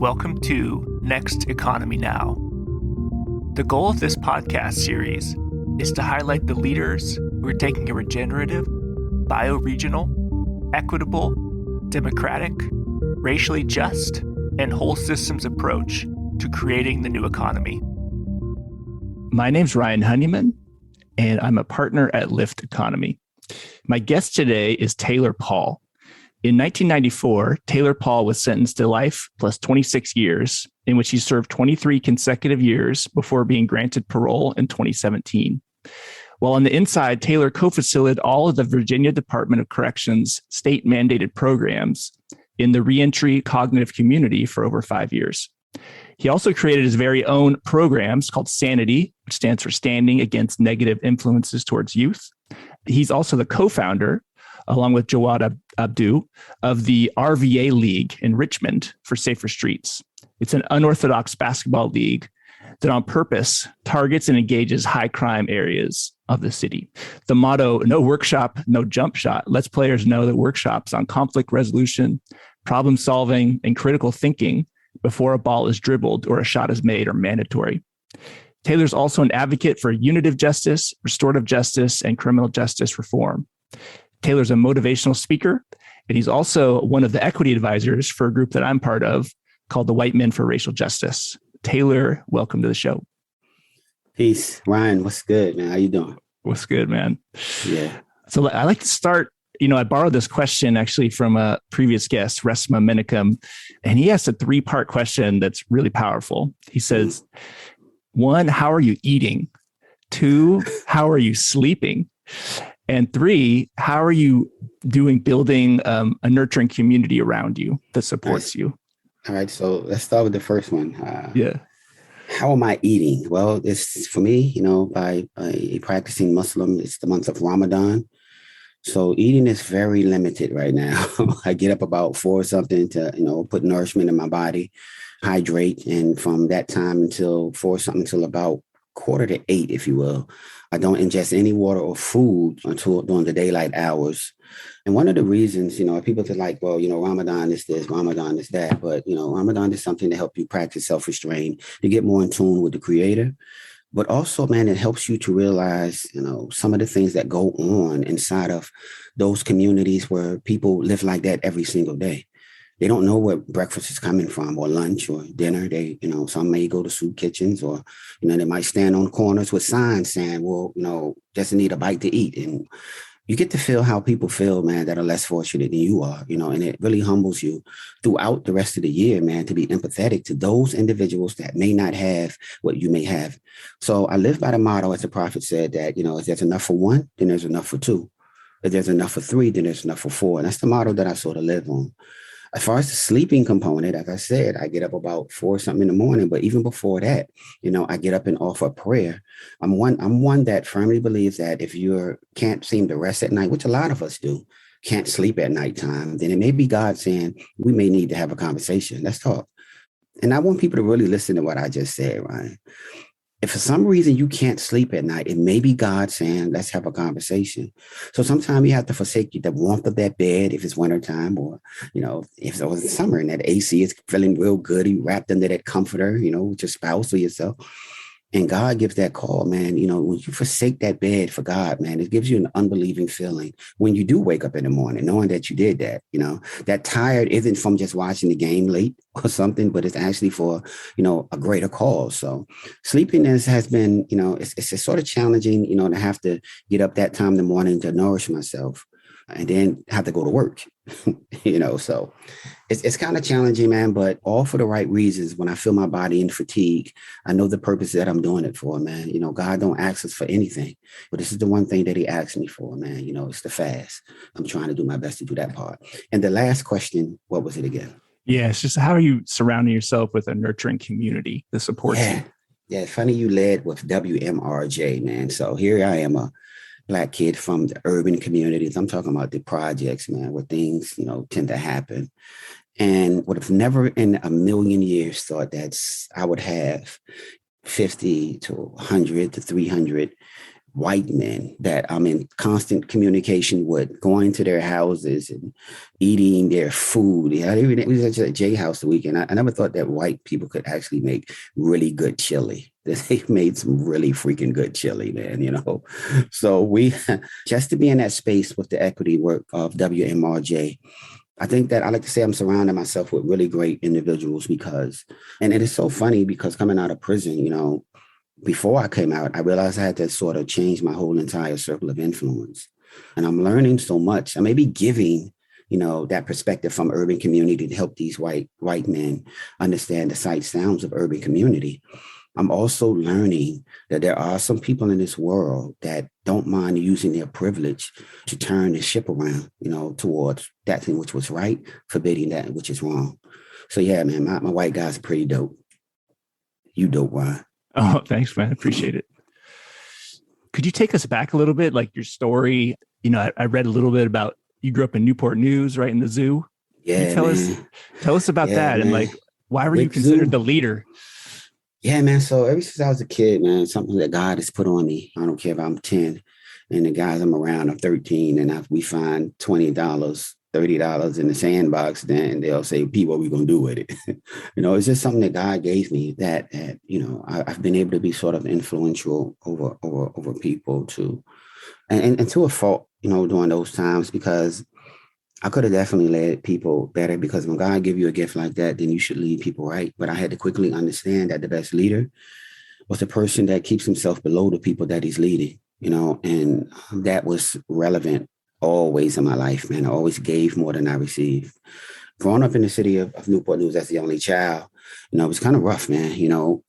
Welcome to Next Economy Now. The goal of this podcast series is to highlight the leaders who are taking a regenerative, bioregional, equitable, democratic, racially just, and whole systems approach to creating the new economy. My name's Ryan Honeyman, and I'm a partner at Lift Economy. My guest today is Taylor Paul. In 1994, Taylor Paul was sentenced to life plus 26 years, in which he served 23 consecutive years before being granted parole in 2017. While on the inside, Taylor co-facilitated all of the Virginia Department of Corrections state-mandated programs in the reentry cognitive community for over 5 years. He also created his very own programs called SANITY, which stands for Standing Against Negative Influences Towards Youth. He's also the co-founder, along with Jawad Abdu, of the RVA League in Richmond for Safer Streets. It's an unorthodox basketball league that on purpose targets and engages high crime areas of the city. The motto, no workshop, no jump shot, lets players know that workshops on conflict resolution, problem solving, and critical thinking before a ball is dribbled or a shot is made are mandatory. Taylor's also an advocate for unitive justice, restorative justice, and criminal justice reform. Taylor's a motivational speaker, and he's also one of the equity advisors for a group that I'm part of called the White Men for Racial Justice. Taylor, welcome to the show. Peace. Ryan, what's good, man? How you doing? What's good, man? Yeah. So I like to start, I borrowed this question actually from a previous guest, Resma Minicum, and he asked a 3-part question that's really powerful. He says, 1, how are you eating? 2, how are you sleeping? And 3, how are you building a nurturing community around you that supports you? All right. So let's start with the first one. How am I eating? Well, it's for me, by a practicing Muslim, it's the month of Ramadan. So eating is very limited right now. I get up about 4 or something to, put nourishment in my body, hydrate. And from that time until 4 something until about 7:45, if you will, I don't ingest any water or food until during the daylight hours. And one of the reasons, people are like, well, Ramadan is this, Ramadan is that. But, Ramadan is something to help you practice self-restraint, to get more in tune with the Creator. But also, man, it helps you to realize, some of the things that go on inside of those communities where people live like that every single day. They don't know where breakfast is coming from or lunch or dinner. They, some may go to soup kitchens or, they might stand on corners with signs saying, well, just need a bite to eat. And you get to feel how people feel, man, that are less fortunate than you are, and it really humbles you throughout the rest of the year, man, to be empathetic to those individuals that may not have what you may have. So I live by the motto, as the prophet said, that, if there's enough for 1, then there's enough for 2. If there's enough for 3, then there's enough for 4. And that's the motto that I sort of live on. As far as the sleeping component, like I said, I get up about 4 something in the morning. But even before that, I get up and offer prayer. I'm one that firmly believes that if you can't seem to rest at night, which a lot of us do, can't sleep at nighttime, then it may be God saying we may need to have a conversation. Let's talk. And I want people to really listen to what I just said, Ryan. If for some reason you can't sleep at night, it may be God saying, let's have a conversation. So sometimes you have to forsake the warmth of that bed if it's wintertime or, if it was summer and that AC is feeling real good, you wrapped under that comforter, with your spouse or yourself. And God gives that call, man. When you forsake that bed for God, man, it gives you an unbelieving feeling when you do wake up in the morning, knowing that you did that, that tired isn't from just watching the game late or something, but it's actually for, a greater cause. So sleepiness has been, it's sort of challenging, to have to get up that time in the morning to nourish myself and then have to go to work, so it's kind of challenging, man, but all for the right reasons. When I feel my body in fatigue, I know the purpose that I'm doing it for, man. God don't ask us for anything, but this is the one thing that he asked me for, man. It's the fast. I'm trying to do my best to do that part. And the last question, what was it again? Yeah, it's just how are you surrounding yourself with a nurturing community that supports you? Yeah, funny you led with WMRJ, man. So here I am, a Black kid from the urban communities. I'm talking about the projects, man, where things, tend to happen. And would have never in a million years thought that I would have 50 to 100 to 300 white men that I'm in constant communication with, going to their houses and eating their food. Yeah, we was at J House the weekend. I never thought that white people could actually make really good chili. They made some really freaking good chili, man, So we, just to be in that space with the equity work of WMRJ, I think that I like to say I'm surrounding myself with really great individuals because, and it is so funny because coming out of prison, before I came out, I realized I had to sort of change my whole entire circle of influence. And I'm learning so much. I may be giving, that perspective from urban community to help these white men understand the sights, sounds of urban community. I'm also learning that there are some people in this world that don't mind using their privilege to turn the ship around, towards that thing which was right, forbidding that which is wrong. So yeah, man, my white guys are pretty dope. You dope, Ryan. Oh, thanks, man. Appreciate it. Could you take us back a little bit, like your story? I read a little bit about you grew up in Newport News, right in the zoo. Yeah, tell us about that, man. And why were you considered the leader? Yeah, man. So ever since I was a kid, man, something that God has put on me. I don't care if I'm 10 and the guys I'm around are 13 and we find $20, $30 in the sandbox, then they'll say, P, what are we going to do with it? It's just something that God gave me that I've been able to be sort of influential over people too. And to a fault, during those times, because I could have definitely led people better, because when God give you a gift like that, then you should lead people right. But I had to quickly understand that the best leader was the person that keeps himself below the people that he's leading, and that was relevant always in my life, man. I always gave more than I received. Growing up in the city of Newport News as the only child, it was kind of rough, man.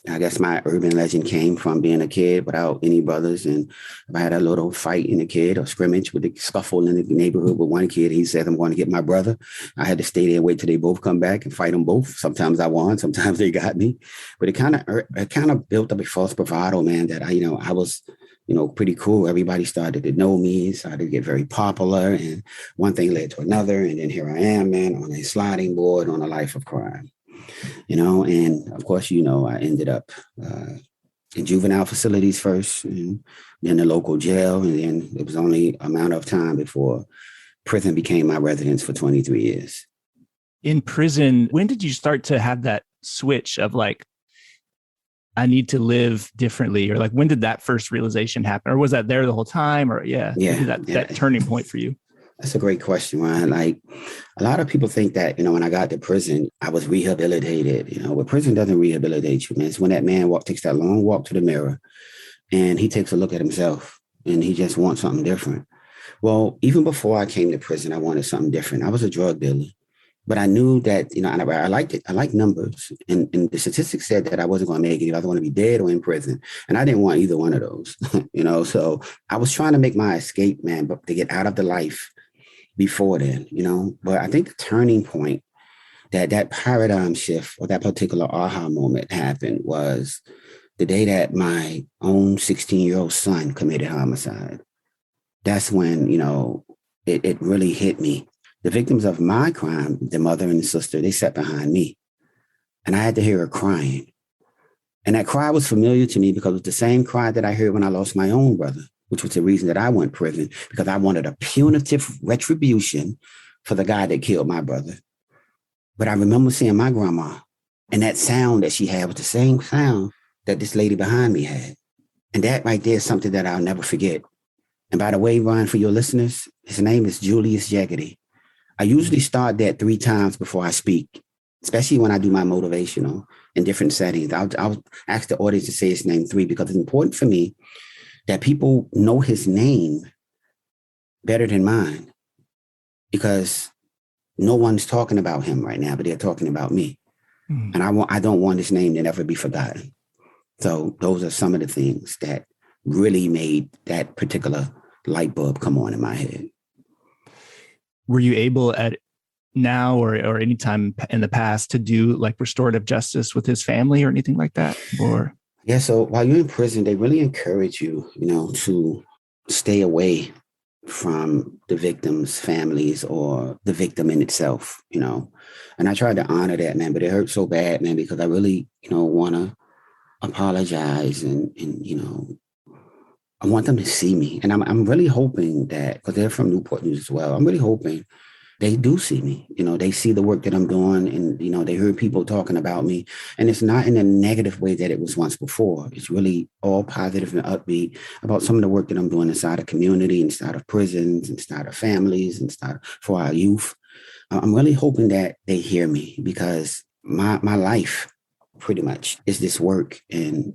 I guess my urban legend came from being a kid without any brothers. And if I had a little fight in a kid or scrimmage with a scuffle in the neighborhood with one kid, he said, I'm going to get my brother. I had to stay there and wait till they both come back and fight them both. Sometimes I won, sometimes they got me. But it kind of built up a false bravado, man, that I was pretty cool. Everybody started to know me, started to get very popular, and one thing led to another. And then here I am, man, on a sliding board on a life of crime, and of course, I ended up in juvenile facilities first, and then the local jail. And then it was only a matter of time before prison became my residence for 23 years. In prison, when did you start to have that switch of I need to live differently? Or when did that first realization happen? Or was that there the whole time? Or that turning point for you? That's a great question, Ryan. A lot of people think that, when I got to prison, I was rehabilitated, but prison doesn't rehabilitate you, man. It's when that man takes that long walk to the mirror and he takes a look at himself and he just wants something different. Well, even before I came to prison, I wanted something different. I was a drug dealer. But I knew that, I liked it. I like numbers. And the statistics said that I wasn't going to make it. I was going to be dead or in prison. And I didn't want either one of those, So I was trying to make my escape, man, but to get out of the life before then, But I think the turning point, that paradigm shift or that particular aha moment happened was the day that my own 16-year-old son committed homicide. That's when, it really hit me. The victims of my crime, the mother and the sister, they sat behind me. And I had to hear her crying. And that cry was familiar to me because it was the same cry that I heard when I lost my own brother, which was the reason that I went to prison, because I wanted a punitive retribution for the guy that killed my brother. But I remember seeing my grandma, and that sound that she had was the same sound that this lady behind me had. And that right there is something that I'll never forget. And by the way, Ryan, for your listeners, his name is Julius Jaggedy. I usually start that 3 times before I speak, especially when I do my motivational in different settings. I'll ask the audience to say his name 3 because it's important for me that people know his name better than mine, because no one's talking about him right now, but they're talking about me. And I don't want his name to never be forgotten. So those are some of the things that really made that particular light bulb come on in my head. Were you able at now or any time in the past to do restorative justice with his family or anything like that? Or yeah, so while you're in prison, they really encourage you, to stay away from the victims' families or the victim in itself, And I tried to honor that, man, but it hurt so bad, man, because I really, want to apologize and I want them to see me. And I'm really hoping that, because they're from Newport News as well, I'm really hoping they do see me. They see the work that I'm doing, and, they hear people talking about me. And it's not in a negative way that it was once before. It's really all positive and upbeat about some of the work that I'm doing inside of community, inside of prisons, inside of families, inside for our youth. I'm really hoping that they hear me, because my life pretty much is this work, and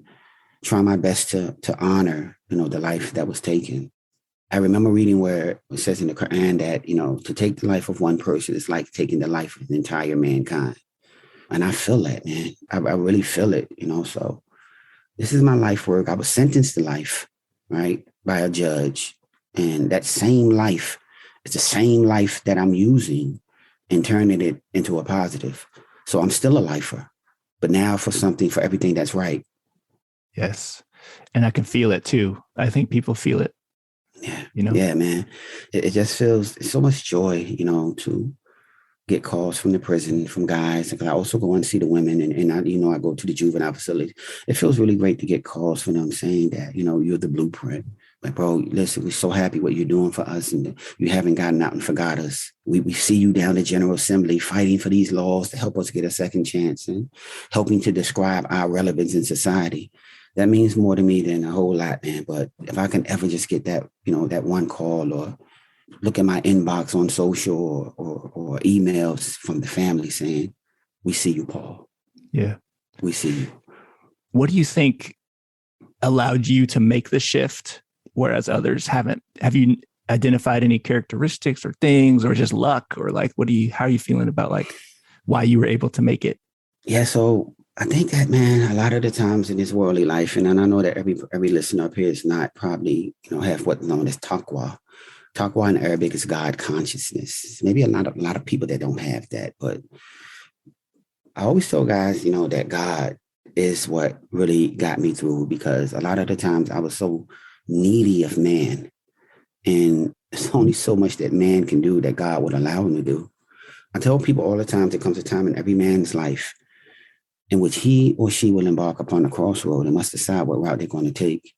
try my best to honor, the life that was taken. I remember reading where it says in the Quran that, to take the life of one person is like taking the life of the entire mankind. And I feel that, man. I really feel it, so this is my life work. I was sentenced to life, right, by a judge. And that same life is the same life that I'm using and turning it into a positive. So I'm still a lifer, but now for everything that's right. Yes. And I can feel it too. I think people feel it. Yeah. Yeah, man. It just feels so much joy, to get calls from the prison, from guys. I also go and see the women, and I go to the juvenile facility. It feels really great to get calls from them saying that, you're the blueprint. Like, bro, listen, we're so happy what you're doing for us, and you haven't gotten out and forgot us. We see you down at General Assembly fighting for these laws to help us get a second chance and helping to describe our relevance in society. That means more to me than a whole lot, man. But if I can ever just get that, that one call, or look at my inbox on social or emails from the family saying, we see you, Paul. Yeah. We see you. What do you think allowed you to make the shift, whereas others haven't? Have you identified any characteristics or things, or just luck, or like, how are you feeling about like why you were able to make it? Yeah. So I think that, man, a lot of the times in this worldly life, and I know that every listener up here is not probably, have what's known as taqwa. Taqwa in Arabic is God consciousness. Maybe a lot of people that don't have that, but I always tell guys, that God is what really got me through, because a lot of the times I was so needy of man, and there's only so much that man can do that God would allow him to do. I tell people all the time, there comes a time in every man's life in which he or she will embark upon a crossroad and must decide what route they're going to take.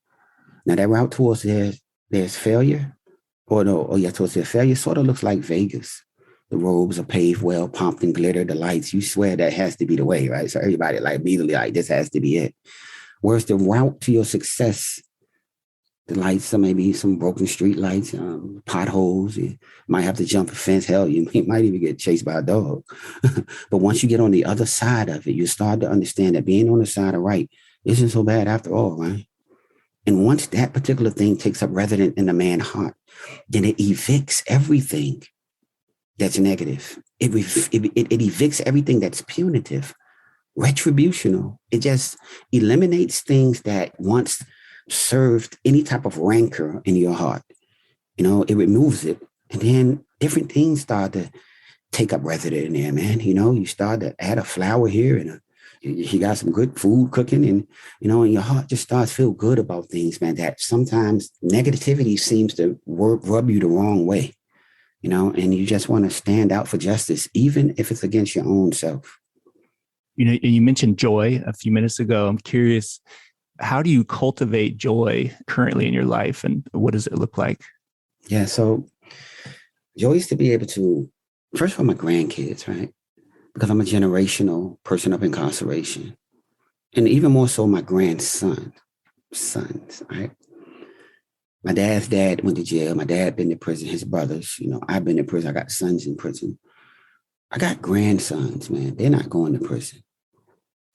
Now, that route towards there's failure, towards their failure sort of looks like Vegas. The roads are paved well, pumped and glitter, the lights, you swear that has to be the way, right? So everybody immediately this has to be it. Whereas the route to your success, the lights are maybe some broken street lights, potholes. You might have to jump a fence. Hell, you might even get chased by a dog. But once you get on the other side of it, you start to understand that being on the side of right isn't so bad after all, right? And once that particular thing takes up residence in the man's heart, then it evicts everything that's negative. It evicts everything that's punitive, retributional. It just eliminates things that once served any type of rancor in your heart. It removes it. And then different things start to take up residence in there, man. You start to add a flower here, and you got some good food cooking, and, and your heart just starts to feel good about things, man, that sometimes negativity seems to rub you the wrong way, and you just want to stand out for justice, even if it's against your own self. You mentioned joy a few minutes ago. I'm curious, how do you cultivate joy currently in your life, and what does it look like? Yeah, so joy is to be able to, first of all, my grandkids, right? Because I'm a generational person of incarceration. And even more so, my sons, right? My dad's dad went to jail. My dad been to prison. His brothers, I've been to prison. I got sons in prison. I got grandsons, man. They're not going to prison.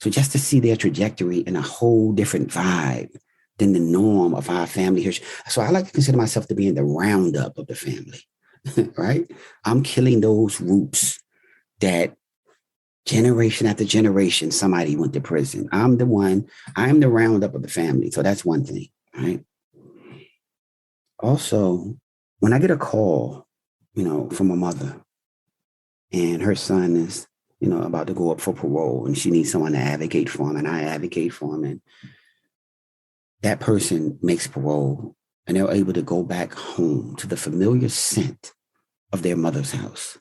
So just to see their trajectory in a whole different vibe than the norm of our family here. So I like to consider myself to be in the roundup of the family, right? I'm killing those roots that generation after generation, somebody went to prison. I'm the roundup of the family. So that's one thing, right? Also, when I get a call, from a mother, and her son is, about to go up for parole, and she needs someone to advocate for him, and I advocate for him, and that person makes parole, and they're able to go back home to the familiar scent of their mother's house.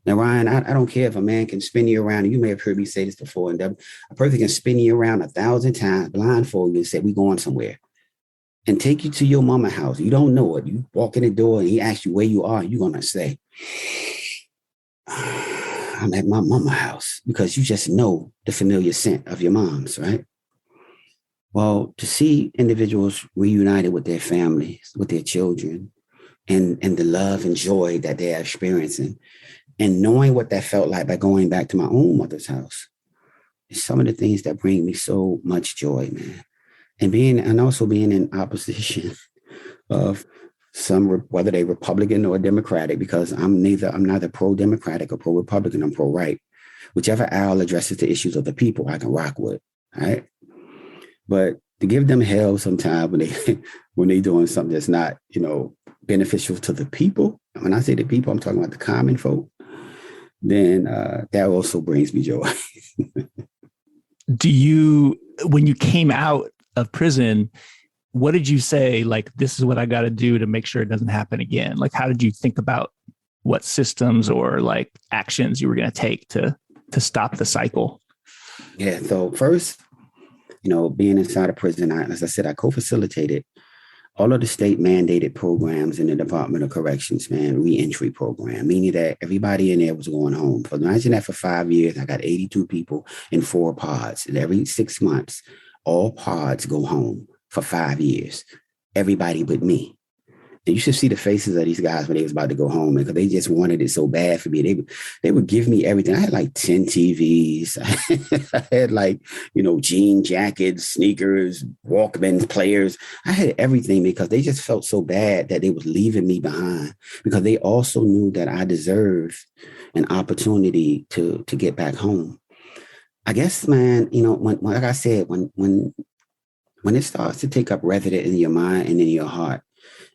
Now, Ryan, I don't care if a man can spin you around, and you may have heard me say this before, and a person can spin you around 1,000 times, blindfold you, and say, we going somewhere. and take you to your mama house. You don't know it. You walk in the door and he asks you where you are. You're going to say, I'm at my mama house, because you just know the familiar scent of your mom's, right? Well, to see individuals reunited with their families, with their children, and the love and joy that they are experiencing, and knowing what that felt like by going back to my own mother's house, is some of the things that bring me so much joy, man. And also being in opposition of some, whether they Republican or Democratic, because I'm neither pro-Democratic or pro-Republican, I'm pro-right. Whichever aisle addresses the issues of the people, I can rock with, right? But to give them hell sometimes when they doing something that's not, beneficial to the people. When I say the people, I'm talking about the common folk. Then that also brings me joy. When you came out of prison, what did you say? Like, this is what I got to do to make sure it doesn't happen again. Like, how did you think about what systems or like actions you were going to take to stop the cycle? Yeah. So first, being inside of prison, as I said, I co-facilitated all of the state mandated programs in the Department of Corrections, reentry program, meaning that everybody in there was going home. So imagine that for 5 years, I got 82 people in 4 pods. And every 6 months, all pods go home for 5 years. Everybody but me. And you should see the faces of these guys when they was about to go home, because they just wanted it so bad for me. They would give me everything. I had like 10 TVs. I had jean jackets, sneakers, Walkman players. I had everything because they just felt so bad that they was leaving me behind, because they also knew that I deserved an opportunity to get back home. I guess, man, when like I said, when it starts to take up residence in your mind and in your heart,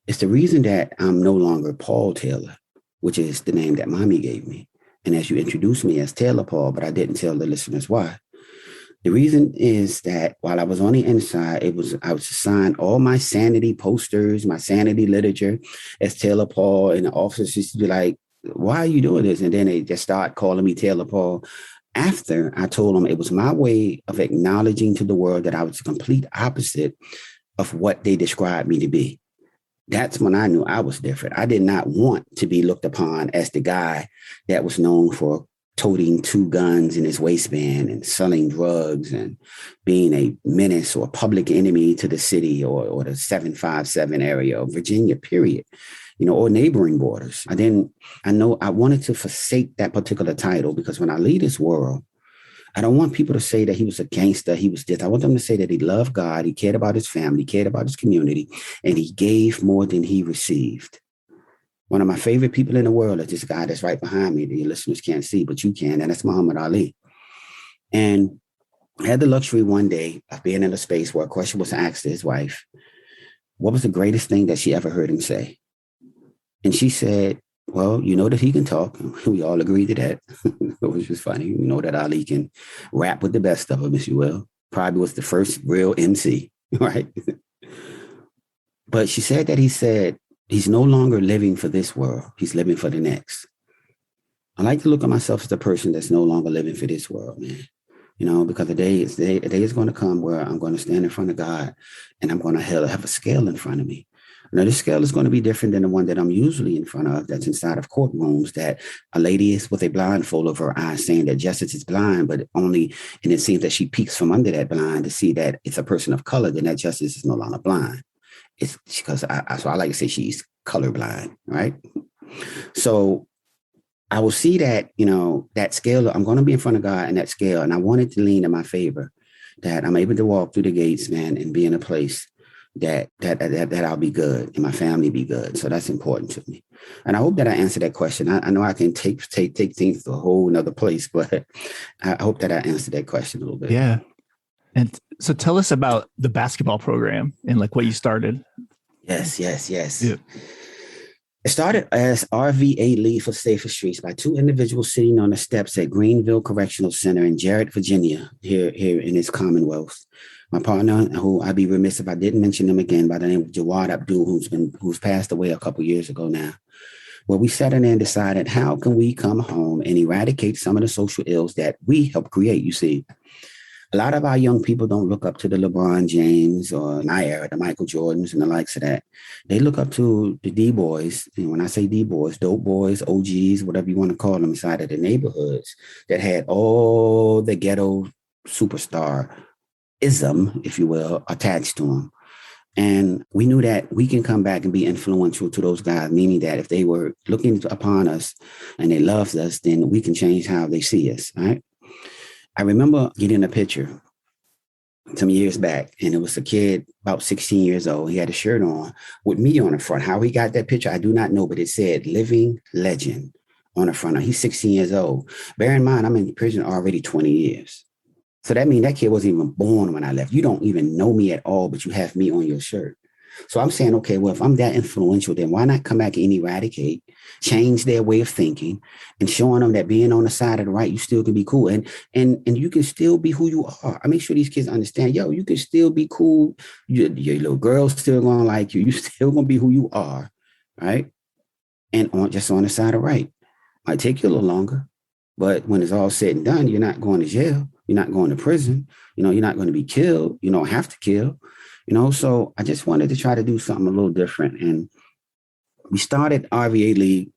it's the reason that I'm no longer Paul Taylor, which is the name that mommy gave me. And as you introduced me as Taylor Paul, but I didn't tell the listeners why. The reason is that while I was on the inside, I was assigned all my SANITY posters, my SANITY literature as Taylor Paul, and the officers used to be like, why are you doing this? And then they just start calling me Taylor Paul. After I told them it was my way of acknowledging to the world that I was the complete opposite of what they described me to be. That's when I knew I was different. I did not want to be looked upon as the guy that was known for toting 2 guns in his waistband and selling drugs and being a menace or a public enemy to the city or the 757 area of Virginia, period, or neighboring borders. I wanted to forsake that particular title, because when I leave this world, I don't want people to say that he was a gangster, he was this. I want them to say that he loved God, he cared about his family, he cared about his community, and he gave more than he received. One of my favorite people in the world is this guy that's right behind me that your listeners can't see, but you can, and that's Muhammad Ali. And I had the luxury one day of being in a space where a question was asked to his wife, what was the greatest thing that she ever heard him say? And she said, well, you know that he can talk. We all agreed to that, which was funny. You know that Ali can rap with the best of them, if you will. Probably was the first real MC, right? But she said that he's no longer living for this world. He's living for the next. I like to look at myself as the person that's no longer living for this world, man. Because the day is going to come where I'm going to stand in front of God and I'm going to have a scale in front of me. Now, this scale is going to be different than the one that I'm usually in front of, that's inside of courtrooms, that a lady is with a blindfold over her eyes saying that justice is blind, and it seems that she peeks from under that blind to see that it's a person of color, then that justice is no longer blind. It's because so I like to say she's colorblind, right? So I will see that, that scale, I'm going to be in front of God in that scale, and I want it to lean in my favor, that I'm able to walk through the gates, man, and be in a place that I'll be good and my family be good. So that's important to me. And I hope that I answered that question. I know I can take things to a whole nother place, but I hope that I answered that question a little bit. Yeah. And so tell us about the basketball program and like what you started. Yes. Yeah. It started as RVA League for Safer Streets by 2 individuals sitting on the steps at Greenville Correctional Center in Jarrett, Virginia, here in its Commonwealth. My partner, who I'd be remiss if I didn't mention him again, by the name of Jawad Abdul, who's passed away a couple years ago now. Well, we sat in there and decided, how can we come home and eradicate some of the social ills that we helped create? You see, A lot of our young people don't look up to the LeBron James or in my era, the Michael Jordans and the likes of that. They look up to the D-boys. And when I say D-boys, dope boys, OGs, whatever you want to call them, inside of the neighborhoods that had all the ghetto superstar-ism, if you will, attached to them. And we knew that we can come back and be influential to those guys, meaning that if they were looking upon us and they loved us, then we can change how they see us, right? I remember getting a picture some years back, and it was a kid about 16 years old. He had a shirt on with me on the front. How he got that picture, I do not know, but it said living legend on the front. He's 16 years old. Bear in mind, I'm in prison already 20 years. So that means that kid wasn't even born when I left. You don't even know me at all, but you have me on your shirt. So I'm saying, okay, well, if I'm that influential, then why not come back and eradicate, change their way of thinking, and showing them that being on the side of the right, you still can be cool. And you can still be who you are. I make sure these kids understand, you can still be cool. Your little girl's still going to like you. You still going to be who you are, right? And just on the side of right. Might take you a little longer, but when it's all said and done, you're not going to jail. You're not going to prison. You're not going to be killed. You don't have to kill. So I just wanted to try to do something a little different. And we started RVA League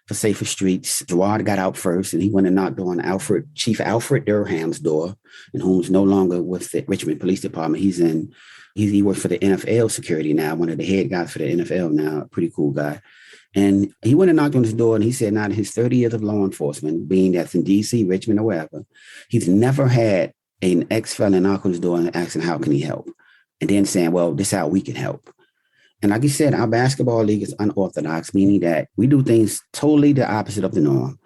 for Safer Streets. Gerard got out first, and he went and knocked on Chief Alfred Durham's door, and who's no longer with the Richmond Police Department. He works for the NFL security now, one of the head guys for the NFL now, a pretty cool guy. And he went and knocked on his door, and he said, now in his 30 years of law enforcement, being that's in D.C., Richmond, or wherever, he's never had an ex-felon knock on his door and asking, how can he help? And then saying, well, this is how we can help. And like you said, our basketball league is unorthodox, meaning that we do things totally the opposite of the norm.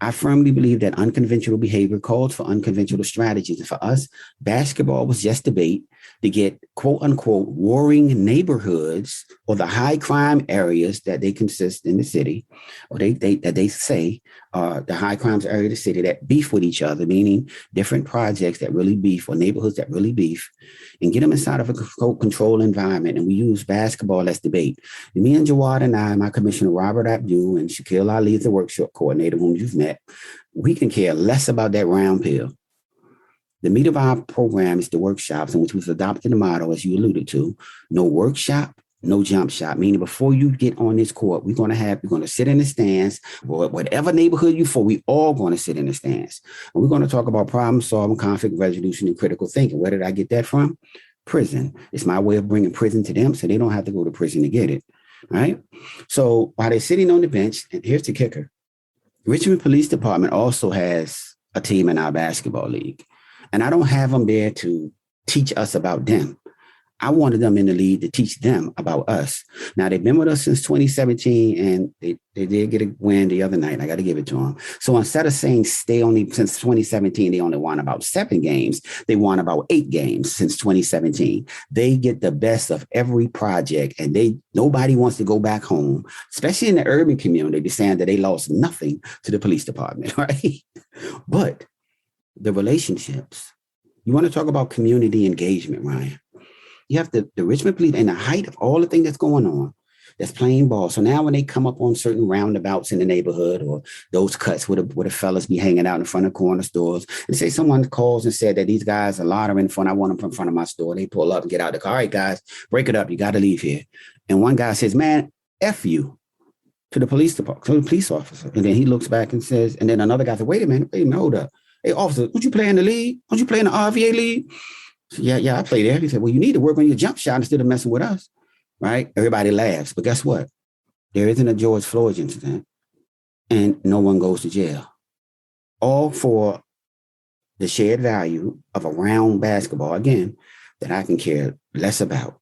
I firmly believe that unconventional behavior calls for unconventional strategies. And for us, basketball was just a bait to get, quote unquote, warring neighborhoods or the high crime areas that they consist in the city, or that they say are the high crimes area of the city that beef with each other, meaning different projects that really beef or neighborhoods that really beef, and get them inside of a controlled environment. And we use basketball as debate. And me and Jawad and I, my commissioner, Robert Abdul, and Shaquille Ali, the workshop coordinator, whom you've met, we can care less about that round pill. The meat of our program is the workshops, in which we've adopted the motto, as you alluded to, no workshop, no jump shot, meaning before you get on this court, we're going to sit in the stands, or whatever neighborhood you're for, we all going to sit in the stands. And we're going to talk about problem solving, conflict resolution, and critical thinking. Where did I get that from? Prison. It's my way of bringing prison to them so they don't have to go to prison to get it, right? So while they're sitting on the bench, and here's the kicker, Richmond Police Department also has a team in our basketball league. And I don't have them there to teach us about them. I wanted them in the league to teach them about us. Now, they've been with us since 2017, and they did get a win the other night. I got to give it to them. So instead of saying since 2017, they only won about 7 games, they won about 8 games since 2017. They get the best of every project, and nobody wants to go back home, especially in the urban community, be saying that they lost nothing to the police department, right? But the relationships, you want to talk about community engagement, Ryan. You have the Richmond Police, and the height of all the things that's going on, that's playing ball. So now when they come up on certain roundabouts in the neighborhood, or those cuts where the fellas be hanging out in front of corner stores, and say someone calls and said that these guys are loitering in front, I want them in front of my store. They pull up and get out the car. All right, guys, break it up. You got to leave here. And one guy says, man, F you, to the police department, to the police officer. And then he looks back and says, and then another guy said, wait a minute, hold up. Hey, officer, don't you play in the league? Don't you play in the RVA League? So, yeah, I play there. He said, well, you need to work on your jump shot instead of messing with us, right? Everybody laughs. But guess what? There isn't a George Floyd incident, and no one goes to jail. All for the shared value of a round basketball, again, that I can care less about.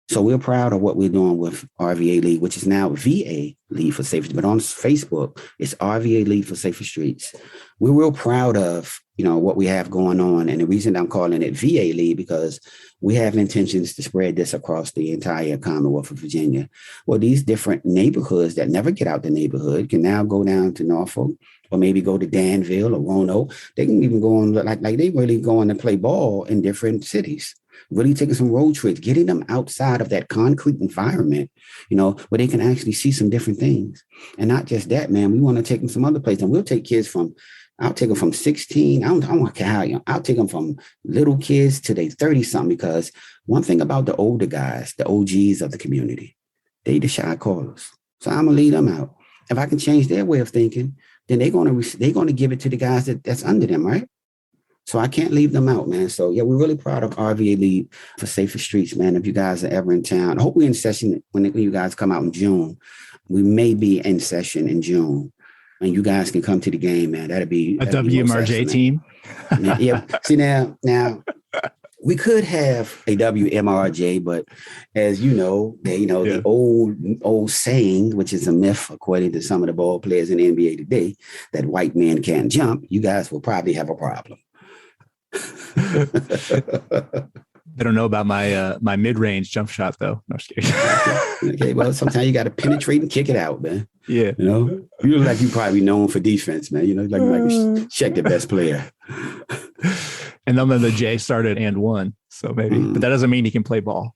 So we're proud of what we're doing with RVA League, which is now VA League for Safer Streets. But on Facebook, it's RVA League for Safer Streets. We're real proud of, what we have going on. And the reason I'm calling it VA League, because we have intentions to spread this across the entire Commonwealth of Virginia. Well, these different neighborhoods that never get out the neighborhood can now go down to Norfolk, or maybe go to Danville or Roanoke. They can even go on, like they really going to play ball in different cities. Really taking some road trips, getting them outside of that concrete environment, where they can actually see some different things. And not just that, man, we want to take them some other places. And we'll take kids from I'll take them from 16. I don't care how young. I'll take them from little kids to they 30-something, because one thing about the older guys, the OGs of the community, they the shot callers. So I'm going to lead them out. If I can change their way of thinking, then they're going to give it to the guys that's under them, right? So I can't leave them out, man. So, yeah, we're really proud of RVA League for Safer Streets, man. If you guys are ever in town, I hope we're in session when you guys come out in June. We may be in session in June, and you guys can come to the game, man. That'd be a WMRJ team. Yeah. See, now we could have a WMRJ, but as you know, the old saying, which is a myth according to some of the ball players in the NBA today, that white men can't jump. You guys will probably have a problem. They don't know about my mid-range jump shot, though. No, I'm just kidding. Okay, well, sometimes you got to penetrate and kick it out, man. Yeah. You look like you probably known for defense, man. Like you check the best player. And then the J started and won. So maybe, but that doesn't mean he can play ball.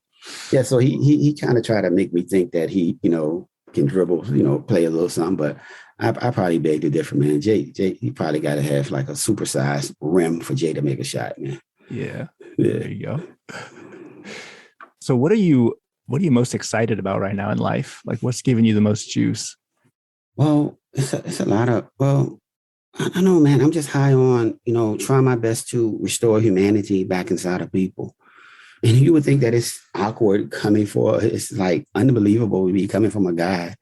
Yeah, so he kind of tried to make me think that he, can dribble, play a little something, but I probably beg to differ, man. Jay, he probably got to have like a supersized rim for Jay to make a shot, man. Yeah. There you go. So what are you most excited about right now in life? Like, what's giving you the most juice? Well, it's a lot of, I don't know, man. I'm just high on, trying my best to restore humanity back inside of people. And you would think that it's awkward it's like unbelievable to be coming from a guy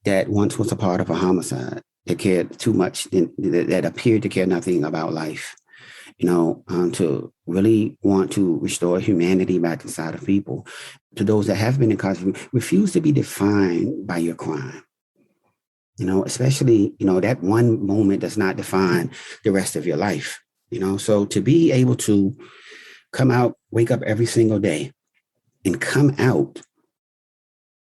that once was a part of a homicide, that cared too much, that appeared to care nothing about life. To really want to restore humanity back inside of people. To those that have been incarcerated, refuse to be defined by your crime. Especially, that one moment does not define the rest of your life. So to be able to come out, wake up every single day and come out,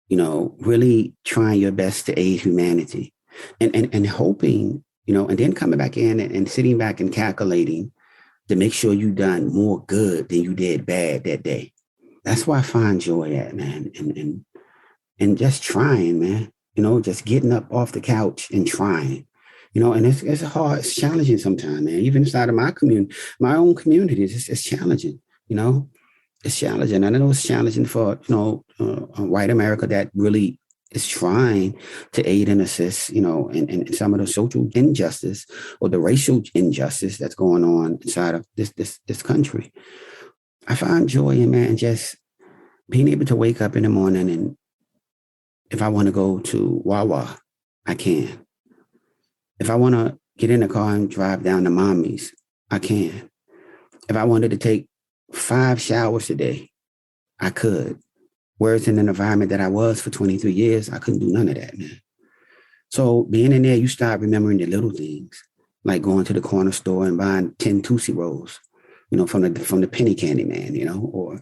really trying your best to aid humanity and hoping, and then coming back in and sitting back and calculating to make sure you done more good than you did bad that day. That's where I find joy at, man. And just trying, man, just getting up off the couch and trying, and it's hard, it's challenging sometimes, man. Even inside of my community, my own community, it's challenging, it's challenging. And I know it's challenging for, white America that really is trying to aid and assist, in some of the social injustice or the racial injustice that's going on inside of this country. I find joy in, man, just being able to wake up in the morning, and if I want to go to Wawa, I can. If I want to get in the car and drive down to Mommy's, I can. If I wanted to take 5 showers a day, I could. Whereas in an environment that I was for 23 years, I couldn't do none of that, man. So being in there, you start remembering the little things, like going to the corner store and buying 10 Tootsie Rolls, from the penny candy man, or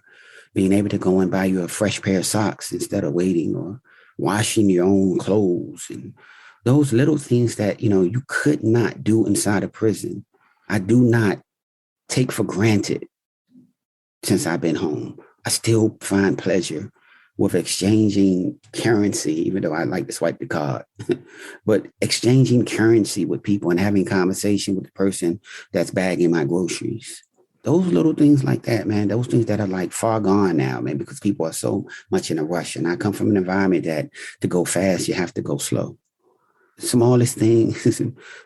being able to go and buy you a fresh pair of socks instead of waiting, or washing your own clothes, and those little things that, you could not do inside a prison. I do not take for granted since I've been home. I still find pleasure with exchanging currency, even though I like to swipe the card, but exchanging currency with people and having conversation with the person that's bagging my groceries. Those little things like that, man, those things that are like far gone now, man, because people are so much in a rush. And I come from an environment that to go fast, you have to go slow. Smallest things,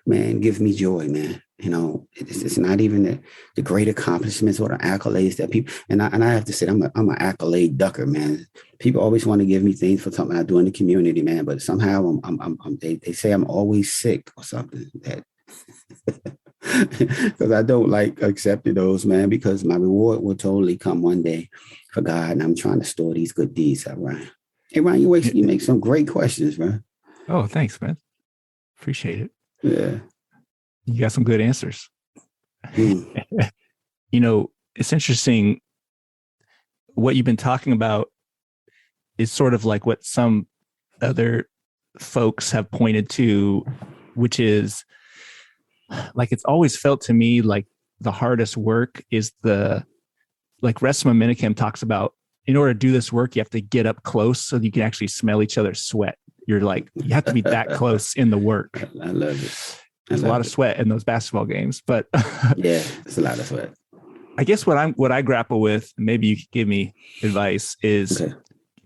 man, give me joy, man. It's not even the great accomplishments or the accolades that people, and I have to say, I'm an accolade ducker, man. People always want to give me things for something I do in the community, man, but somehow they say I'm always sick or something, that because I don't like accepting those, man, because my reward will totally come one day for God, and I'm trying to store these good deeds up, Ryan. Hey, Ryan, you make some great questions, man. Oh, thanks, man. Appreciate it. Yeah. You got some good answers. It's interesting. What you've been talking about is sort of like what some other folks have pointed to, which is like, it's always felt to me like the hardest work is like Resma Minicam talks about, in order to do this work, you have to get up close so you can actually smell each other's sweat. You're like, you have to be that close in the work. I love it. There's a lot of sweat in those basketball games, but yeah, it's a lot of sweat. I guess what I grapple with, maybe you could give me advice, is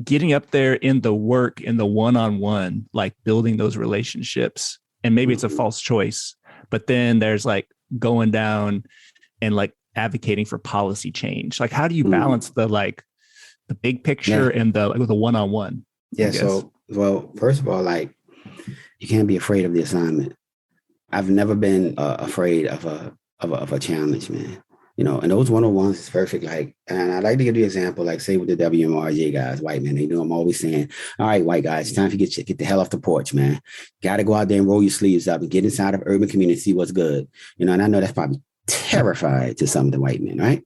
getting up there in the work, in the one-on-one, like building those relationships. And maybe it's a false choice, but then there's like going down and like advocating for policy change. Like, how do you balance the big picture and the one-on-one? Yeah. So, well, first of all, like, you can't be afraid of the assignment. I've never been afraid of a challenge, man. You know, and those one-on-ones is perfect. Like, and I like to give you an example, like say with the WMRJ guys, white men, I'm always saying, all right, white guys, it's time for you to get the hell off the porch, man. Got to go out there and roll your sleeves up and get inside of urban community, see what's good. You know, and I know that's probably terrified to some of the white men, right?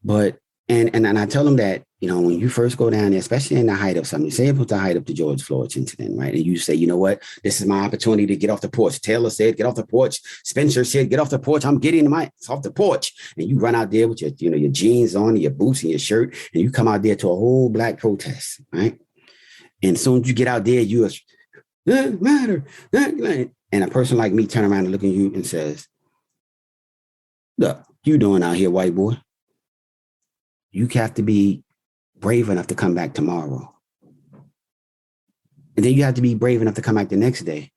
But, and I tell them that, you know, when you first go down there, especially in the height of something, say it was the height of the George Floyd incident, right? And you say, you know what, this is my opportunity to get off the porch. Taylor said, get off the porch. Spencer said, get off the porch. I'm getting off the porch. And you run out there with your jeans on, your boots and your shirt, and you come out there to a whole black protest, right? And as soon as you get out there, you doesn't matter. And a person like me turn around and look at you and says, look, you doing out here, white boy? You have to be brave enough to come back tomorrow. And then you have to be brave enough to come back the next day.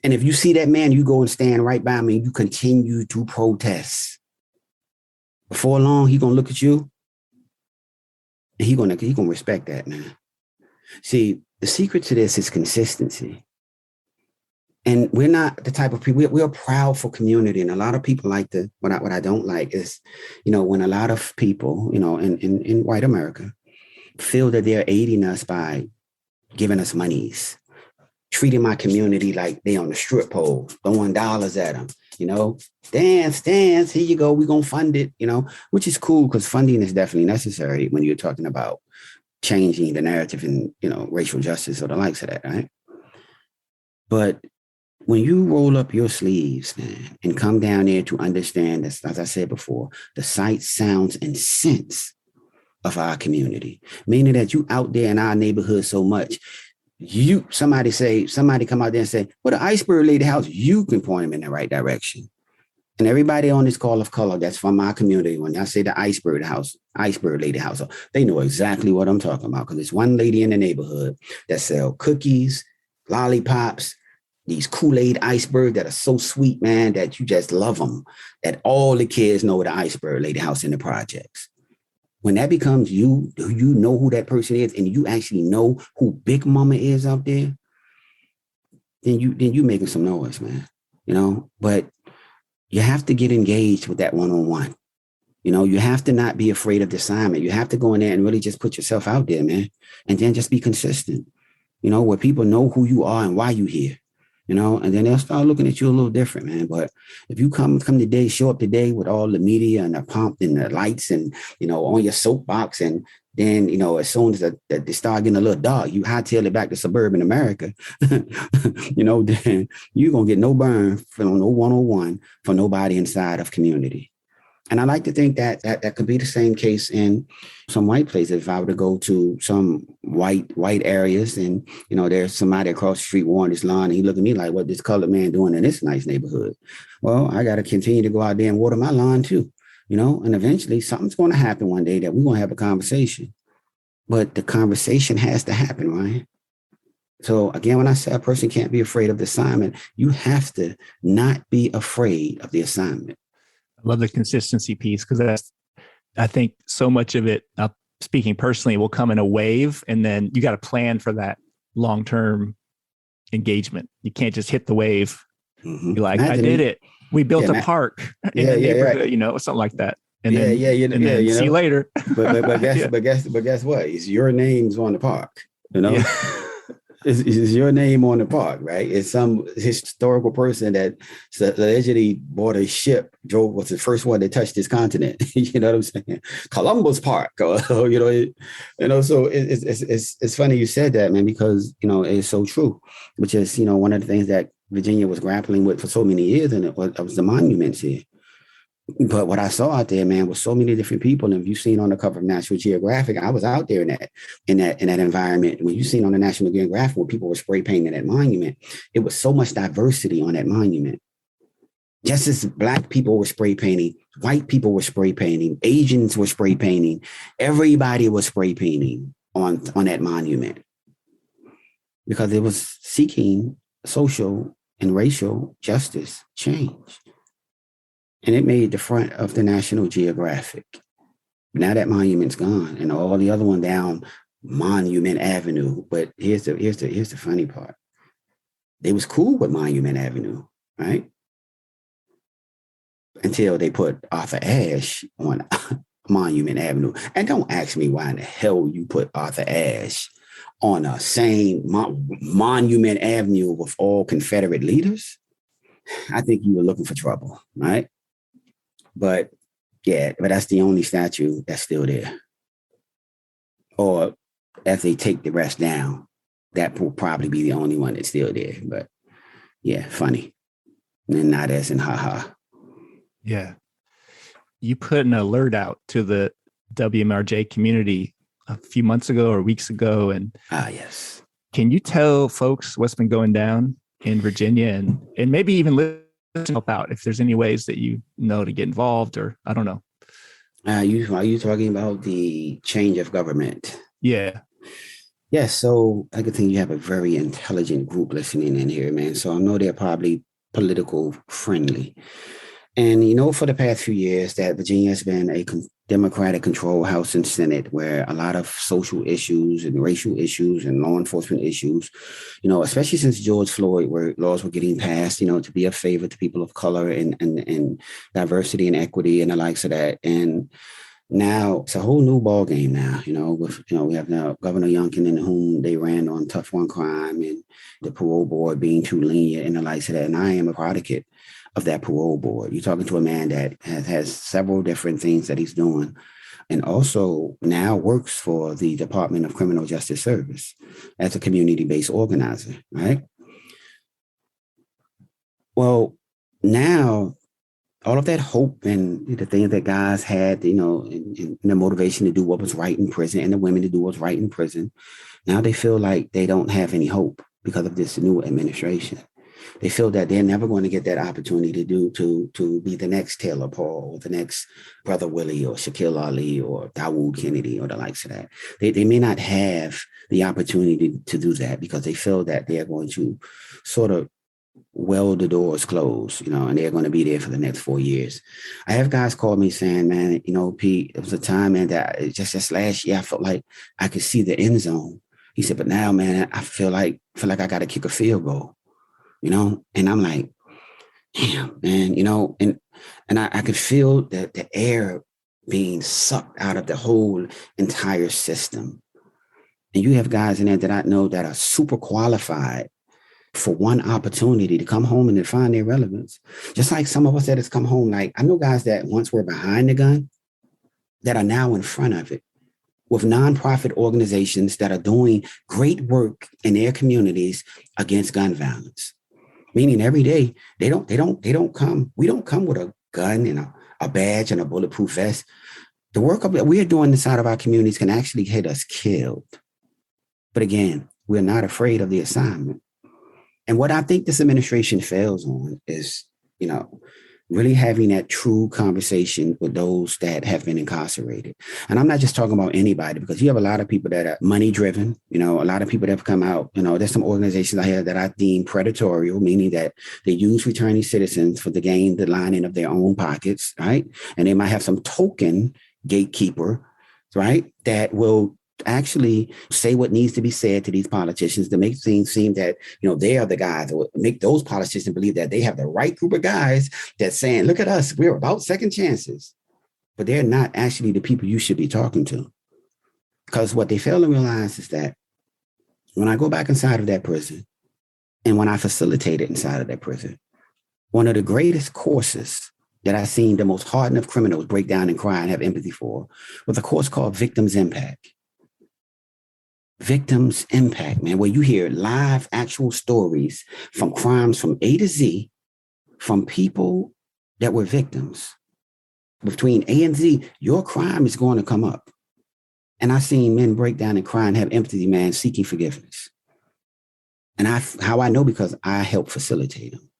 And if you see that man, you go and stand right by me and you continue to protest. Before long, he's going to look at you and he's going to respect that, man. See, the secret to this is consistency. And we're not the type of people, we're a proudful community. And a lot of people like what I don't like is, you know, when a lot of people, you know, in white America feel that they're aiding us by giving us monies, treating my community like they on the strip pole, throwing dollars at them, you know, dance, here you go, we're going to fund it, you know, which is cool because funding is definitely necessary when you're talking about changing the narrative and, you know, racial justice or the likes of that, right? But when you roll up your sleeves, man, and come down there to understand, as I said before, the sights, sounds, and sense of our community, meaning that you out there in our neighborhood so much, somebody come out there and say, well, the iceberg lady house, you can point them in the right direction. And everybody on this call of color that's from our community, when I say the iceberg lady house, they know exactly what I'm talking about because it's one lady in the neighborhood that sell cookies, lollipops, these Kool-Aid icebergs that are so sweet, man, that you just love them, that all the kids know the iceberg lady house in the projects. When that becomes you know who that person is, and you actually know who Big Mama is out there, then you making some noise, man. You know, but you have to get engaged with that one-on-one. You know, you have to not be afraid of the assignment. You have to go in there and really just put yourself out there, man, and then just be consistent. You know, where people know who you are and why you're here. You know, and then they'll start looking at you a little different, man. But if you come today, show up today with all the media and the pomp and the lights and, you know, on your soapbox, and then, you know, as soon as they start getting a little dark, you hightail it back to suburban America, you know, then you're going to get no burn from no one-on-one for nobody inside of community. And I like to think that could be the same case in some white places. If I were to go to some white areas and, you know, there's somebody across the street watering his lawn and he look at me like, what this colored man doing in this nice neighborhood? Well, I got to continue to go out there and water my lawn too, you know, and eventually something's going to happen one day that we're going to have a conversation. But the conversation has to happen, right? So again, when I say a person can't be afraid of the assignment, you have to not be afraid of the assignment. I love the consistency piece because I think so much of it, speaking personally, will come in a wave, and then you got to plan for that long-term engagement. You can't just hit the wave. Mm-hmm. You're like, I did it. We built a park in the neighborhood, you know, something like that. And then see you later. But guess what? It's your name's on the park, you know. Yeah. Is your name on the park, right? It's some historical person that allegedly bought a ship, was the first one that touched this continent. You know what I'm saying? Columbus Park, so it's funny you said that, man, because, you know, it's so true, which is, you know, one of the things that Virginia was grappling with for so many years, and it was the monuments here. But what I saw out there, man, was so many different people. And if you've seen on the cover of National Geographic, I was out there in that environment. When you've seen on the National Geographic where people were spray painting that monument, it was so much diversity on that monument. Just as Black people were spray painting, white people were spray painting, Asians were spray painting, everybody was spray painting on that monument because it was seeking social and racial justice change. And it made the front of the National Geographic. Now that monument's gone, and all the other one down Monument Avenue. But here's the funny part. They was cool with Monument Avenue, right? Until they put Arthur Ashe on Monument Avenue. And don't ask me why in the hell you put Arthur Ashe on a same Monument Avenue with all Confederate leaders. I think you were looking for trouble, right? But that's the only statue that's still there. Or if they take the rest down, that will probably be the only one that's still there. But yeah, funny. And not as in haha. Yeah. You put an alert out to the WMRJ community a few months ago or weeks ago. And yes. Can you tell folks what's been going down in Virginia and maybe even help out if there's any ways that you know to get involved, or I don't know. Are you talking about the change of government? Yeah. Yeah. So I could think you have a very intelligent group listening in here, man. So I know they're probably political friendly. And, for the past few years that Virginia has been a Democratic controlled House and Senate where a lot of social issues and racial issues and law enforcement issues, especially since George Floyd, where laws were getting passed, to be a favor to people of color and diversity and equity and the likes of that. And now it's a whole new ball game now, we have now Governor Youngkin in whom they ran on tough on crime and the parole board being too lenient and the likes of that. And I am a product of that parole board. You're talking to a man that has several different things that he's doing and also now works for the Department of Criminal Justice Service as a community-based organizer, right? Well, now all of that hope and the things that guys had, and the motivation to do what was right in prison and the women to do what's right in prison, now they feel like they don't have any hope because of this new administration. They feel that they're never going to get that opportunity to be the next Taylor Paul or the next Brother Willie or Shaquille Ali or Dawood Kennedy or the likes of that. They may not have the opportunity to do that because they feel that they're going to sort of weld the doors closed, and they're going to be there for the next 4 years. I have guys call me saying, man, Pete, it was a time, man, that just last year I felt like I could see the end zone. He said, but now, man, I feel like I got to kick a field goal. And I'm like, damn, man, and I could feel the air being sucked out of the whole entire system. And you have guys in there that I know that are super qualified for one opportunity to come home and to find their relevance. Just like some of us that has come home, like I know guys that once were behind the gun that are now in front of it with nonprofit organizations that are doing great work in their communities against gun violence. Meaning every day they don't come. We don't come with a gun and a badge and a bulletproof vest. The work that we're doing inside of our communities can actually get us killed. But again, we're not afraid of the assignment. And what I think this administration fails on is, really having that true conversation with those that have been incarcerated. And I'm not just talking about anybody, because you have a lot of people that are money driven, a lot of people that have come out, there's some organizations out here that I deem predatory, meaning that they use returning citizens for the gain, the lining of their own pockets, right? And they might have some token gatekeeper, right, that will actually say what needs to be said to these politicians to make things seem that, they are the guys that will make those politicians believe that they have the right group of guys that's saying, look at us, we're about second chances. But they're not actually the people you should be talking to. Because what they fail to realize is that when I go back inside of that prison and when I facilitated inside of that prison, one of the greatest courses that I've seen the most hardened of criminals break down and cry and have empathy for was a course called Victims Impact. Victims Impact, man, where you hear live, actual stories from crimes from A to Z from people that were victims. between A and Z, your crime is going to come up. And I've seen men break down and cry and have empathy, man, seeking forgiveness. And how I know, because I help facilitate them.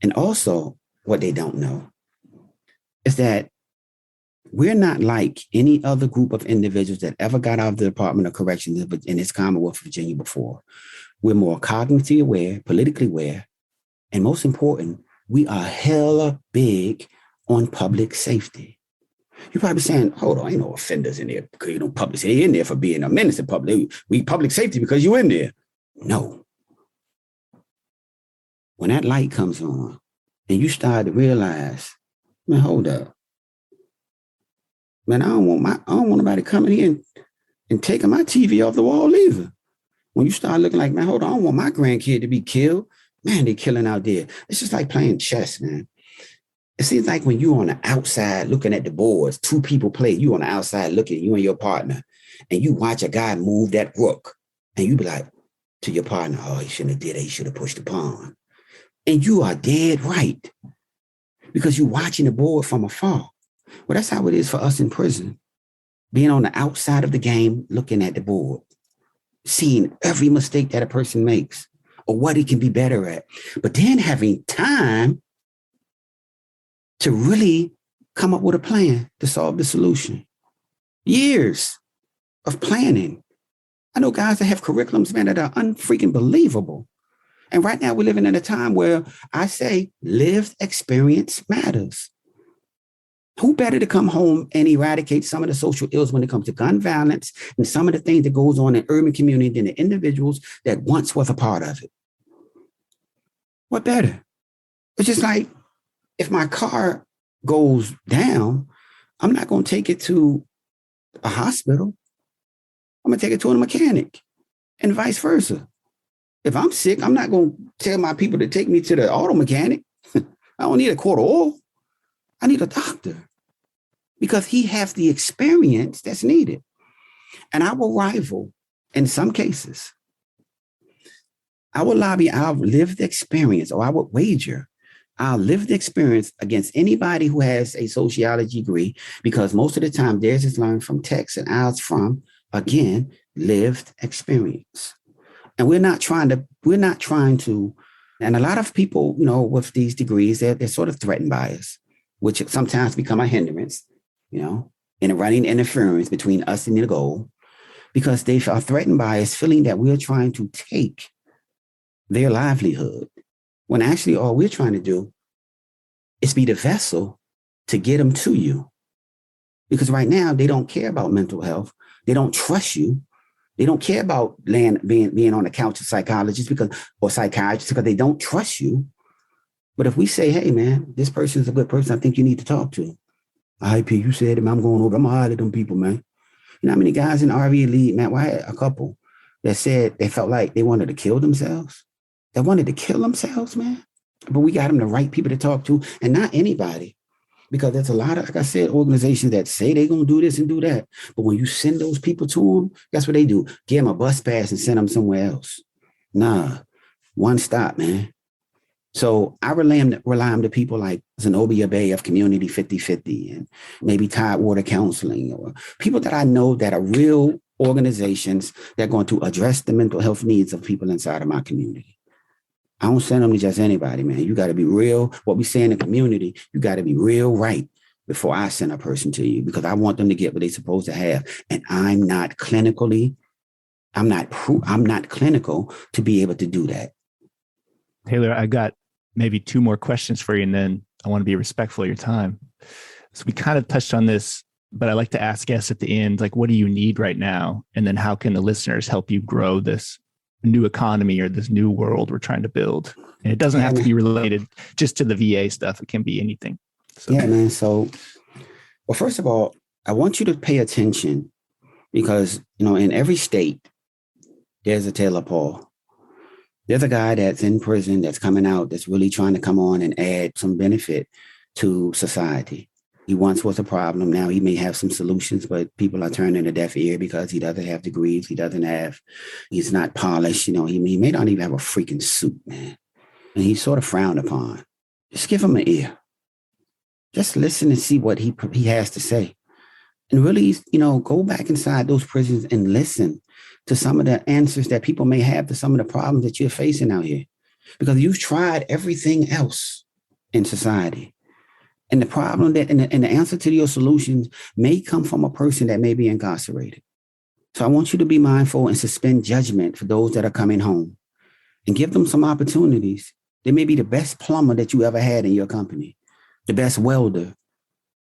And also, what they don't know is that we're not like any other group of individuals that ever got out of the Department of Corrections in this Commonwealth of Virginia before. We're more cognitively aware, politically aware, and most important, we are hella big on public safety. You're probably saying, hold on, ain't no offenders in there because you don't public safety. You're in there for being a menace to public. We public safety because you're in there. No. When that light comes on and you start to realize, man, hold up. Man, I don't want nobody coming in and taking my TV off the wall either. When you start looking like, man, hold on, I don't want my grandkid to be killed. Man, they're killing out there. It's just like playing chess, man. It seems like when you're on the outside looking at the boards, two people play, you on the outside looking, you and your partner, and you watch a guy move that rook, and you be like to your partner, oh, he shouldn't have did it, he should have pushed the pawn. And you are dead right, because you're watching the board from afar. Well, that's how it is for us in prison, being on the outside of the game, looking at the board, seeing every mistake that a person makes or what he can be better at, but then having time to really come up with a plan to solve the solution. Years of planning. I know guys that have curriculums, man, that are unfreaking believable. And right now we're living in a time where I say lived experience matters. Who better to come home and eradicate some of the social ills when it comes to gun violence and some of the things that goes on in urban community than the individuals that once was a part of it? What better? It's just like, if my car goes down, I'm not going to take it to a hospital. I'm going to take it to a mechanic and vice versa. If I'm sick, I'm not going to tell my people to take me to the auto mechanic. I don't need a quart of oil. I need a doctor because he has the experience that's needed. And I will rival, in some cases, I will lobby our lived experience, or I would wager our lived experience against anybody who has a sociology degree, because most of the time theirs is learned from text and ours from, again, lived experience. And we're not trying to, and a lot of people, with these degrees, they're sort of threatened by us, which sometimes become a hindrance, in a running interference between us and the goal, because they are threatened by us feeling that we're trying to take their livelihood, when actually all we're trying to do is be the vessel to get them to you. Because right now they don't care about mental health. They don't trust you. They don't care about being on the couch of psychologists or psychiatrists because they don't trust you. But if we say, hey, man, this person is a good person, I think you need to talk to. IP, you said it, man, I'm going over. I'm going to holler at them people, man. You know how many guys in the RVA League, man, I had a couple that said they felt like they wanted to kill themselves. They wanted to kill themselves, man. But we got them the right people to talk to, and not anybody. Because there's a lot of, like I said, organizations that say they're going to do this and do that. But when you send those people to them, that's what they do. Give them a bus pass and send them somewhere else. Nah, one stop, man. So I rely on the people like Zenobia Bay of Community 50/50 and maybe Tidewater Counseling, or people that I know that are real organizations that are going to address the mental health needs of people inside of my community. I don't send them to just anybody, man. You got to be real. What we say in the community, you got to be real right before I send a person to you, because I want them to get what they're supposed to have. And I'm not clinical to be able to do that. Taylor, I got maybe two more questions for you, and then I want to be respectful of your time. So we kind of touched on this, but I like to ask guests at the end, like, what do you need right now? And then how can the listeners help you grow this new economy or this new world we're trying to build? And it doesn't have to be related just to the VA stuff. It can be anything. So. Yeah, man. So, well, first of all, I want you to pay attention, because, in every state, there's a Taylor Paul. There's a guy that's in prison that's coming out that's really trying to come on and add some benefit to society. He once was a problem. Now he may have some solutions, but people are turning a deaf ear because he doesn't have degrees. He's not polished. He may not even have a freaking suit, man. And he's sort of frowned upon. Just give him an ear. Just listen and see what he has to say. And really, go back inside those prisons and listen to some of the answers that people may have to some of the problems that you're facing out here. Because you've tried everything else in society. And the problem and the answer to your solutions may come from a person that may be incarcerated. So I want you to be mindful and suspend judgment for those that are coming home and give them some opportunities. They may be the best plumber that you ever had in your company, the best welder.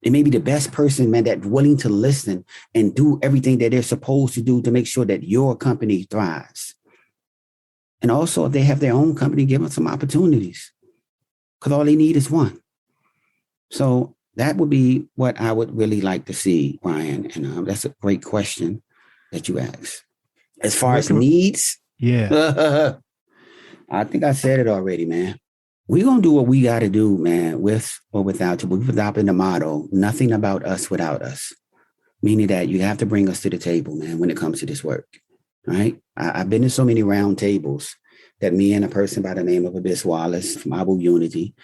They may be the best person, man, that's willing to listen and do everything that they're supposed to do to make sure that your company thrives. And also, if they have their own company, give them some opportunities, because all they need is one. So that would be what I would really like to see, Ryan. And that's a great question that you asked. As far as needs, yeah, I think I said it already, man. We're going to do what we got to do, man, with or without you. We've adopted the motto, nothing about us without us, meaning that you have to bring us to the table, man, when it comes to this work, right? I've been to so many round tables that me and a person by the name of Abyss Wallace from Abu Unity,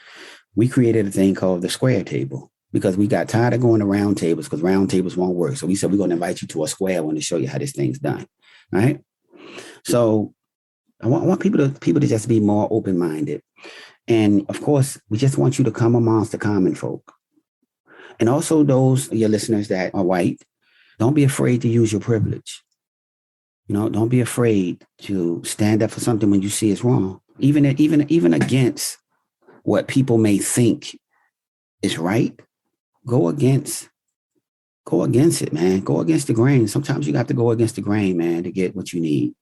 we created a thing called the square table because we got tired of going to round tables because round tables won't work. So we said, we're going to invite you to a square one to show you how this thing's done, right? So I want people to just be more open-minded. And of course, we just want you to come amongst the common folk. And also those, your listeners that are white, don't be afraid to use your privilege. Don't be afraid to stand up for something when you see it's wrong. Even against what people may think is right, go against it, man. Go against the grain. Sometimes you have to go against the grain, man, to get what you need.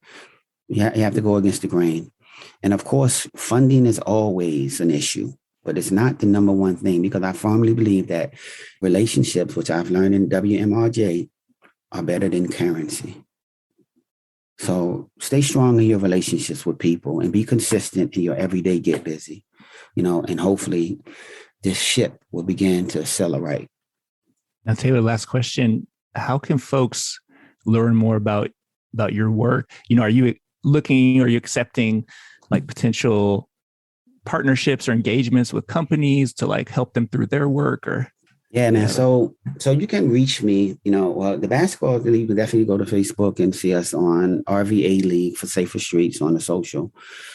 You have to go against the grain. And of course, funding is always an issue, but it's not the number one thing, because I firmly believe that relationships, which I've learned in WMRJ, are better than currency. So stay strong in your relationships with people and be consistent in your everyday get busy, and hopefully this ship will begin to accelerate. Now, Taylor, last question. How can folks learn more about your work? Are you accepting like potential partnerships or engagements with companies to like help them through their work? Or yeah, man. So you can reach me, the basketball league, will definitely go to Facebook and see us on RVA League for Safer Streets on the social.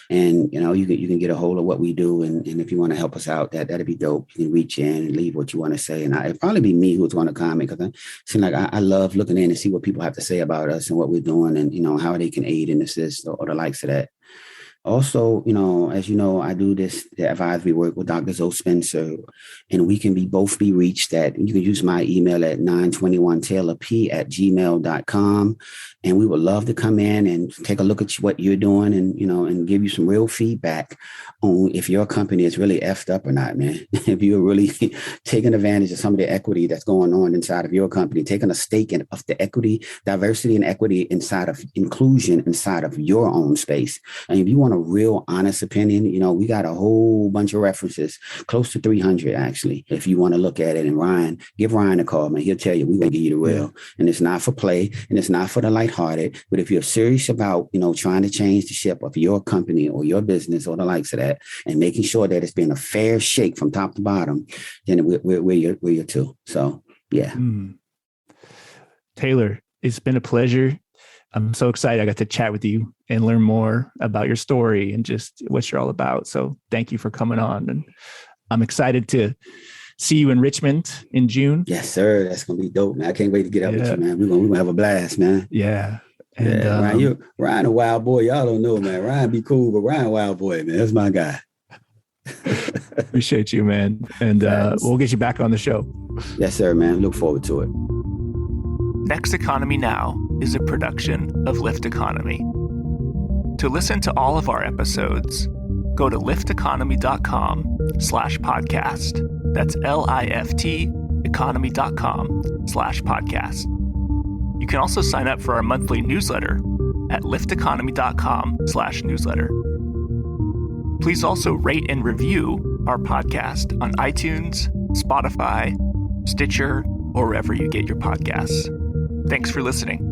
And, you can get a hold of what we do. And if you want to help us out, that'd be dope. You can reach in and leave what you want to say. And it'd probably be me who's going to comment, because I seem like I love looking in and see what people have to say about us and what we're doing and, how they can aid and assist or the likes of that. Also, as you know, I do the advisory work with Dr. Zoe Spencer, and we can both be reached at, you can use my email at 921taylorp@gmail.com. And we would love to come in and take a look at what you're doing and, and give you some real feedback on if your company is really effed up or not, man. If you're really taking advantage of some of the equity that's going on inside of your company, taking a stake of the equity, diversity and equity inside of inclusion inside of your own space. And if you want a real honest opinion, we got a whole bunch of references, close to 300 actually, if you want to look at it. And give Ryan a call, man. He'll tell you, we're going to give you the real. Yeah. And it's not for play and it's not for the lighthearted. But if you're serious about, trying to change the ship of your company or your business or the likes of that, and making sure that it's been a fair shake from top to bottom, then we're your two. So, yeah. Taylor, it's been a pleasure. I'm so excited I got to chat with you and learn more about your story and just what you're all about. So thank you for coming on. And I'm excited to see you in Richmond in June. Yes, sir. That's going to be dope, man. I can't wait to get out with you, man. We're going to have a blast, man. Yeah. And Ryan a wild boy. Y'all don't know, man. Ryan be cool, but Ryan wild boy, man. That's my guy. Appreciate you, man. And we'll get you back on the show. Yes, sir, man. Look forward to it. Next Economy Now is a production of Lift Economy. To listen to all of our episodes, go to lifteconomy.com/podcast. That's LIFT economy.com/podcast. You can also sign up for our monthly newsletter at lifteconomy.com/newsletter. Please also rate and review our podcast on iTunes, Spotify, Stitcher, or wherever you get your podcasts. Thanks for listening.